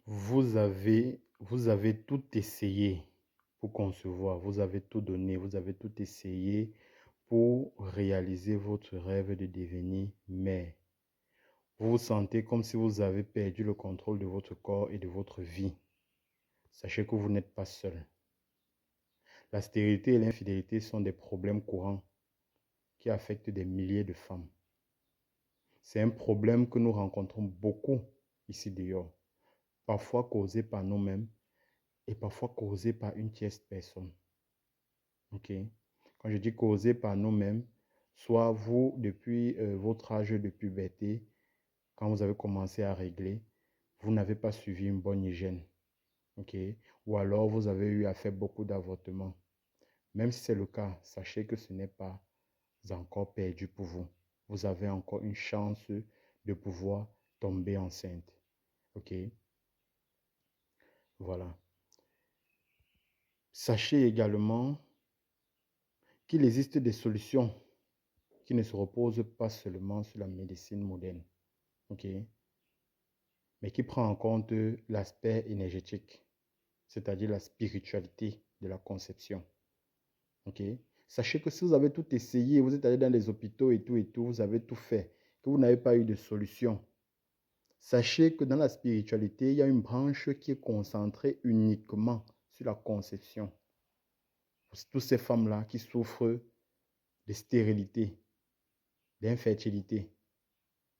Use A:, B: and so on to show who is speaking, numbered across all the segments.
A: Vous avez tout essayé pour concevoir, vous avez tout donné, vous avez tout essayé pour réaliser votre rêve de devenir mère. Vous vous sentez comme si vous avez perdu le contrôle de votre corps et de votre vie. Sachez que vous n'êtes pas seul. La stérilité et l'infidélité sont des problèmes courants qui affectent des milliers de femmes. C'est un problème que nous rencontrons beaucoup ici dehors, parfois causé par nous-mêmes et parfois causé par une tierce personne. Ok? Quand je dis causé par nous-mêmes, soit vous, depuis votre âge de puberté, quand vous avez commencé à régler, vous n'avez pas suivi une bonne hygiène. Ok? Ou alors vous avez eu à faire beaucoup d'avortements. Même si c'est le cas, sachez que ce n'est pas encore perdu pour vous. Vous avez encore une chance de pouvoir tomber enceinte. Ok? Voilà. Sachez également qu'il existe des solutions qui ne se reposent pas seulement sur la médecine moderne, ok, mais qui prend en compte l'aspect énergétique, c'est-à-dire la spiritualité de la conception. Ok? Sachez que si vous avez tout essayé, vous êtes allé dans les hôpitaux et tout, vous avez tout fait, que vous n'avez pas eu de solution, sachez que dans la spiritualité, il y a une branche qui est concentrée uniquement sur la conception. Pour toutes ces femmes-là qui souffrent de stérilité, d'infertilité.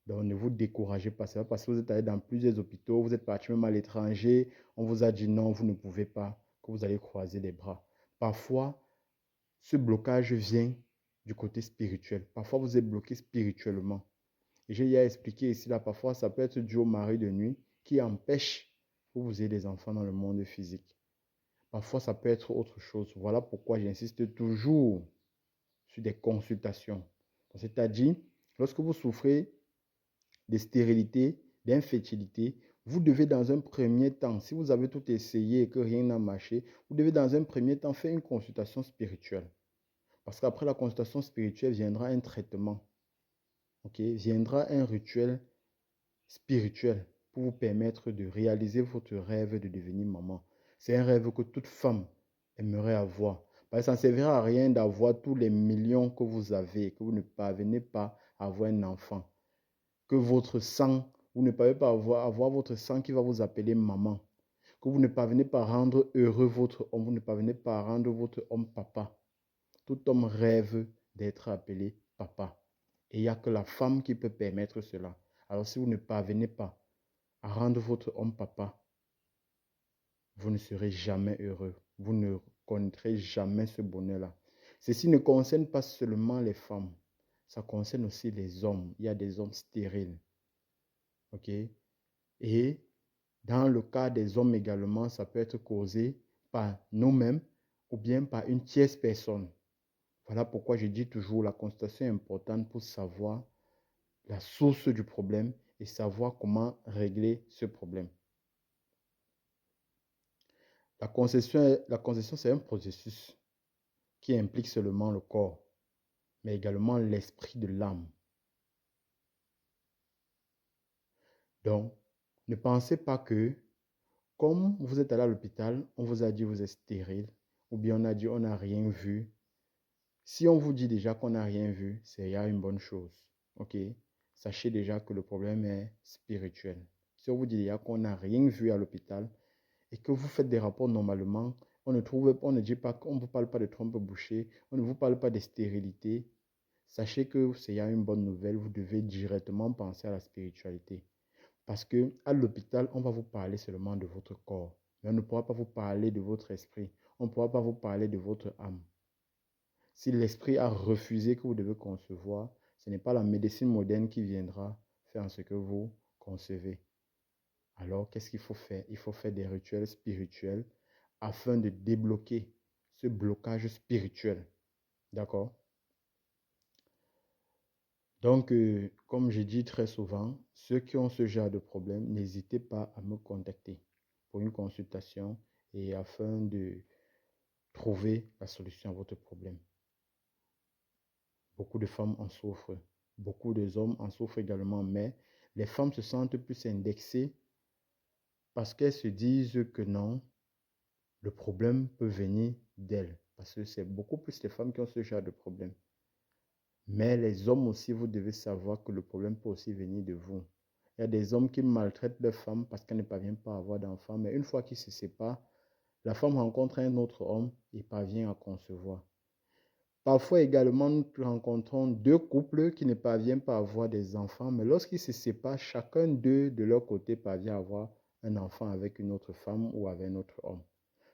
A: Donc, ne vous découragez pas. C'est pas parce que vous êtes allé dans plusieurs hôpitaux, vous êtes parti même à l'étranger, on vous a dit non, vous ne pouvez pas, que vous allez croiser les bras. Parfois, ce blocage vient du côté spirituel. Parfois, vous êtes bloqué spirituellement. Et j'ai déjà expliqué ici, là, parfois, ça peut être dû au mari de nuit qui empêche que vous ayez des enfants dans le monde physique. Parfois, ça peut être autre chose. Voilà pourquoi j'insiste toujours sur des consultations. C'est-à-dire, lorsque vous souffrez de stérilité, d'infertilité, vous devez dans un premier temps, si vous avez tout essayé et que rien n'a marché, vous devez dans un premier temps faire une consultation spirituelle. Parce qu'après la consultation spirituelle viendra un traitement, ok? Viendra un rituel spirituel pour vous permettre de réaliser votre rêve de devenir maman. C'est un rêve que toute femme aimerait avoir. Parce que ça ne servira à rien d'avoir tous les millions que vous avez, que vous ne parvenez pas à avoir un enfant. Que votre sang, vous ne pouvez pas avoir votre sang qui va vous appeler maman. Que vous ne parvenez pas à rendre heureux votre homme, vous ne parvenez pas à rendre votre homme papa. Tout homme rêve d'être appelé papa. Et il n'y a que la femme qui peut permettre cela. Alors si vous ne parvenez pas à rendre votre homme papa, vous ne serez jamais heureux. Vous ne connaîtrez jamais ce bonheur-là. Ceci ne concerne pas seulement les femmes. Ça concerne aussi les hommes. Il y a des hommes stériles. OK? Et dans le cas des hommes également, ça peut être causé par nous-mêmes ou bien par une tierce personne. Voilà pourquoi je dis toujours la consultation est importante pour savoir la source du problème et savoir comment régler ce problème. La conception, c'est un processus qui implique seulement le corps, mais également l'esprit de l'âme. Donc, ne pensez pas que, comme vous êtes allé à l'hôpital, on vous a dit vous êtes stérile, ou bien on a dit on n'a rien vu. Si on vous dit déjà qu'on n'a rien vu, c'est déjà une bonne chose. Ok? Sachez déjà que le problème est spirituel. Si on vous dit déjà qu'on n'a rien vu à l'hôpital et que vous faites des rapports normalement, on ne dit pas, on ne vous parle pas de trompe bouchée, on ne vous parle pas de stérilité. Sachez que c'est déjà une bonne nouvelle. Vous devez directement penser à la spiritualité. Parce que à l'hôpital, on va vous parler seulement de votre corps. Mais on ne pourra pas vous parler de votre esprit. On ne pourra pas vous parler de votre âme. Si l'esprit a refusé que vous devez concevoir, ce n'est pas la médecine moderne qui viendra faire ce que vous concevez. Alors, qu'est-ce qu'il faut faire? Il faut faire des rituels spirituels afin de débloquer ce blocage spirituel. D'accord? Donc, comme je dis très souvent, ceux qui ont ce genre de problème, n'hésitez pas à me contacter pour une consultation et afin de trouver la solution à votre problème. Beaucoup de femmes en souffrent. Beaucoup d'hommes en souffrent également, mais les femmes se sentent plus indexées parce qu'elles se disent que non, le problème peut venir d'elles. Parce que c'est beaucoup plus les femmes qui ont ce genre de problème. Mais les hommes aussi, vous devez savoir que le problème peut aussi venir de vous. Il y a des hommes qui maltraitent leurs femmes parce qu'elles ne parviennent pas à avoir d'enfants. Mais une fois qu'ils se séparent, la femme rencontre un autre homme et parvient à concevoir. Parfois également, nous rencontrons deux couples qui ne parviennent pas à avoir des enfants, mais lorsqu'ils se séparent, chacun d'eux, de leur côté, parvient à avoir un enfant avec une autre femme ou avec un autre homme.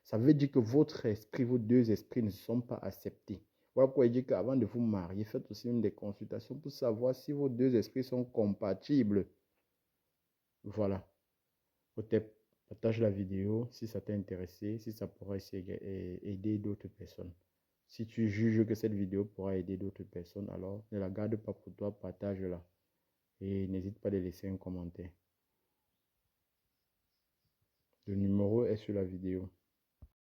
A: Ça veut dire que votre esprit, vos deux esprits ne sont pas acceptés. Voilà pourquoi il dit qu'avant de vous marier, faites aussi une des consultations pour savoir si vos deux esprits sont compatibles. Voilà. Peut-être partage la vidéo si ça t'a intéressé, si ça pourrait aider d'autres personnes. Si tu juges que cette vidéo pourra aider d'autres personnes, alors ne la garde pas pour toi, partage-la. Et n'hésite pas à laisser un commentaire. Le numéro est sur la vidéo.